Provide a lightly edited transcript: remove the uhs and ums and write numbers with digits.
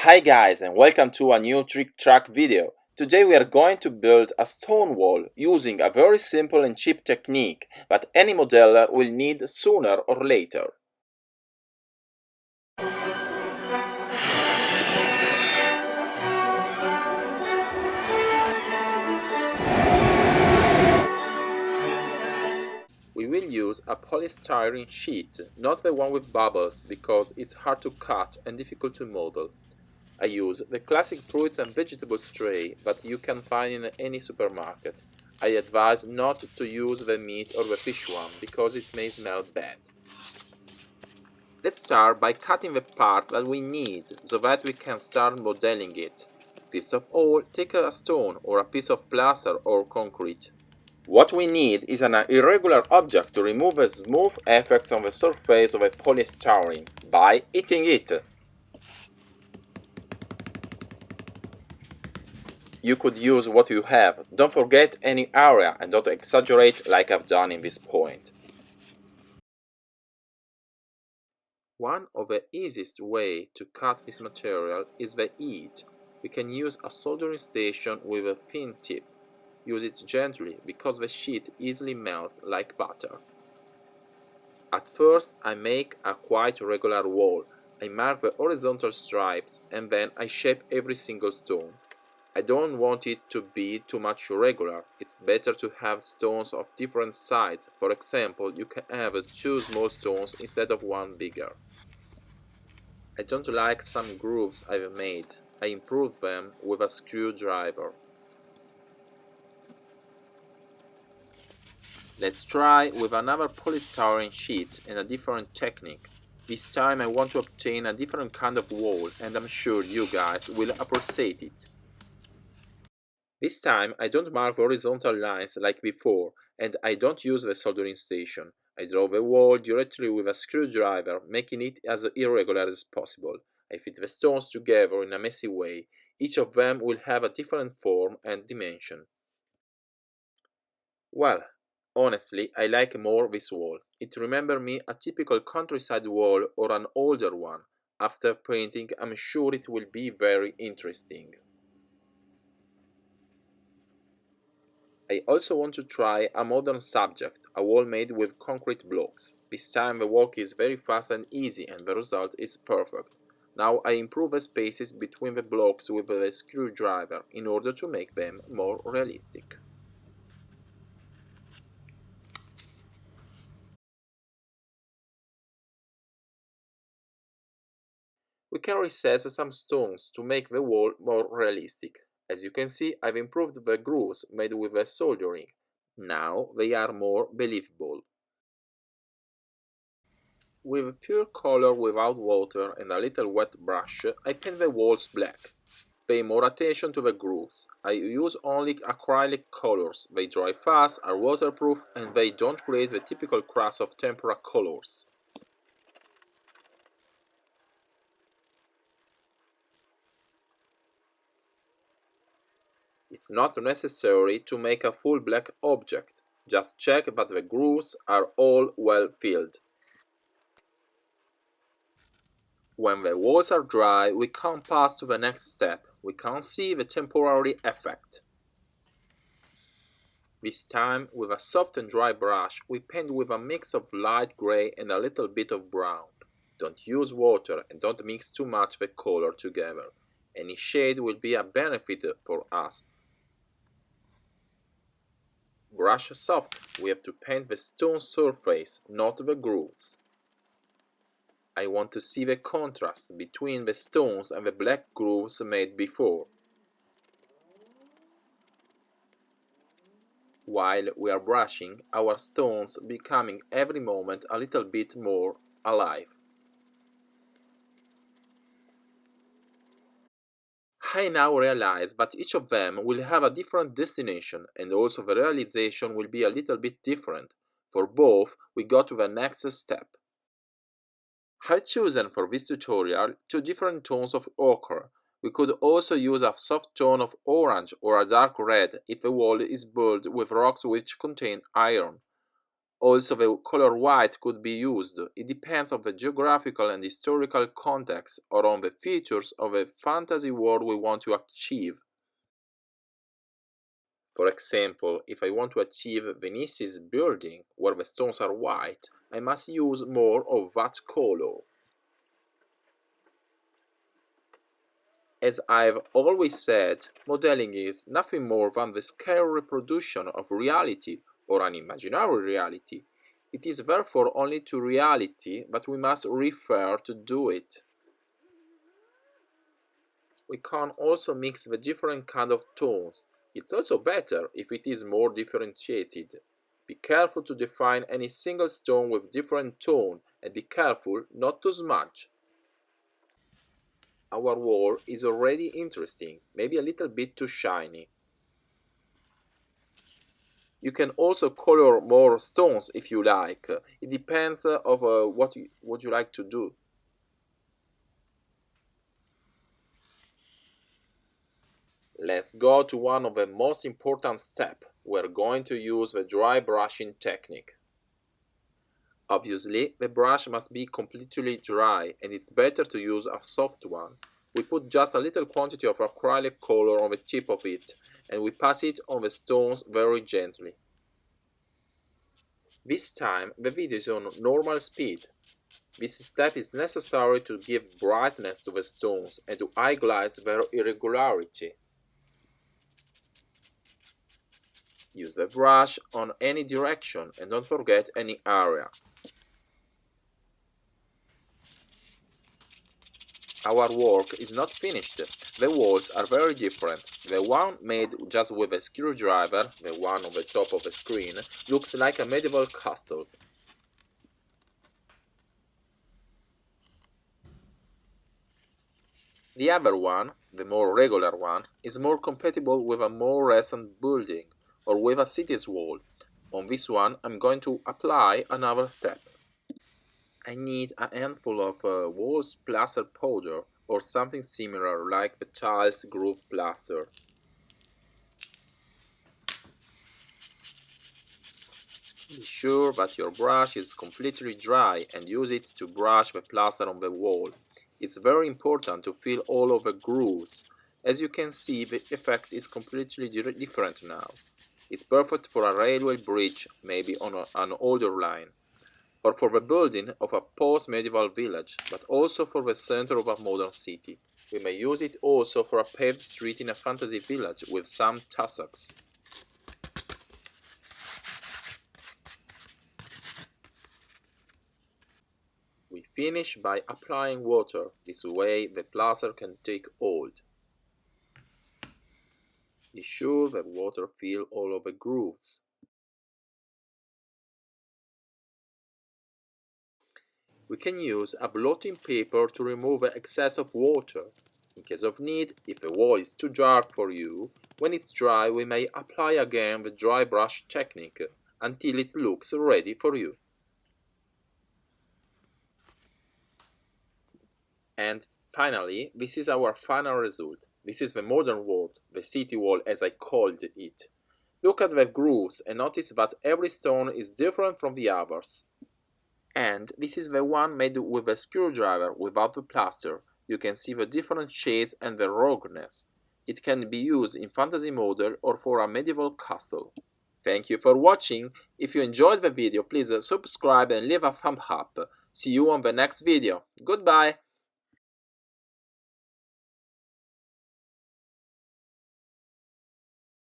Hi guys and welcome to a new trick track video. Today we are going to build a stone wall using a very simple and cheap technique that any modeler will need sooner or later. We will use a polystyrene sheet, not the one with bubbles because it's hard to cut and difficult to model. I use the classic fruits and vegetables tray that you can find in any supermarket. I advise not to use the meat or the fish one because it may smell bad. Let's start by cutting the part that we need so that we can start modeling it. First of all, take a stone or a piece of plaster or concrete. What we need is an irregular object to remove the smooth effects on the surface of a polystyrene by heating it. You could use what you have, don't forget any area and don't exaggerate like I've done in this point. One of the easiest way to cut this material is the heat. We can use a soldering station with a thin tip. Use it gently because the sheet easily melts like butter. At first I make a quite regular wall. I mark the horizontal stripes and then I shape every single stone. I don't want it to be too much irregular. It's better to have stones of different size. For example, you can have two small stones instead of one bigger. I don't like some grooves I've made. I improve them with a screwdriver. Let's try with another polystyrene sheet and a different technique. This time I want to obtain a different kind of wall and I'm sure you guys will appreciate it. This time I don't mark horizontal lines like before and I don't use the soldering station. I draw the wall directly with a screwdriver, making it as irregular as possible. I fit the stones together in a messy way. Each of them will have a different form and dimension. Well, honestly, I like more this wall. It remembers me a typical countryside wall or an older one. After painting, I'm sure it will be very interesting. I also want to try a modern subject, a wall made with concrete blocks. This time the work is very fast and easy and the result is perfect. Now I improve the spaces between the blocks with a screwdriver in order to make them more realistic. We can recess some stones to make the wall more realistic. As you can see, I've improved the grooves made with the soldering. Now they are more believable. With pure color without water and a little wet brush, I paint the walls black. Pay more attention to the grooves. I use only acrylic colors. They dry fast, are waterproof, and they don't create the typical cracks of tempera colors. It's not necessary to make a full black object. Just check that the grooves are all well filled. When the walls are dry, we can pass to the next step. We can see the temporary effect. This time, with a soft and dry brush, we paint with a mix of light gray and a little bit of brown. Don't use water and don't mix too much the color together. Any shade will be a benefit for us. Brush soft, we have to paint the stone surface, not the grooves. I want to see the contrast between the stones and the black grooves made before. While we are brushing, our stones becoming every moment a little bit more alive. I now realize that each of them will have a different destination and also the realization will be a little bit different. For both, we go to the next step. I've chosen for this tutorial two different tones of ochre. We could also use a soft tone of orange or a dark red if the wall is built with rocks which contain iron. Also, the color white could be used. It depends on the geographical and historical context or on the features of a fantasy world we want to achieve. For example, if I want to achieve Venice's building where the stones are white, I must use more of that color. As I've always said, modeling is nothing more than the scale reproduction of reality or an imaginary reality. It is therefore only to reality that we must refer to do it. We can also mix the different kind of tones. It's also better if it is more differentiated. Be careful to define any single stone with different tone and be careful not to smudge. Our wall is already interesting, maybe a little bit too shiny. You can also color more stones if you like. It depends of what you like to do. Let's go to one of the most important steps. We're going to use the dry brushing technique. Obviously, the brush must be completely dry and it's better to use a soft one. We put just a little quantity of acrylic color on the tip of it and we pass it on the stones very gently. This time the video is on normal speed. This step is necessary to give brightness to the stones and to highlight their irregularity. Use the brush on any direction and don't forget any area. Our work is not finished. The walls are very different. The one made just with a screwdriver, the one on the top of the screen, looks like a medieval castle. The other one, the more regular one, is more compatible with a more recent building or with a city's wall. On this one, I'm going to apply another step. I need a handful of walls plaster powder or something similar like the tiles groove plaster. Be sure that your brush is completely dry and use it to brush the plaster on the wall. It's very important to feel all of the grooves. As you can see, the effect is completely different now. It's perfect for a railway bridge, maybe on an older line, or for the building of a post-medieval village, but also for the center of a modern city. We may use it also for a paved street in a fantasy village with some tussocks. We finish by applying water. This way the plaster can take hold. Be sure that water fill all of the grooves. We can use a blotting paper to remove the excess of water. In case of need, if the wall is too dark for you, when it's dry we may apply again the dry brush technique until it looks ready for you. And finally, this is our final result. This is the modern wall, the city wall as I called it. Look at the grooves and notice that every stone is different from the others. And this is the one made with a screwdriver without the plaster. You can see the different shades and the ruggedness. It can be used in fantasy model or for a medieval castle. Thank you for watching. If you enjoyed the video, please subscribe and leave a thumb up. See you on the next video. Goodbye.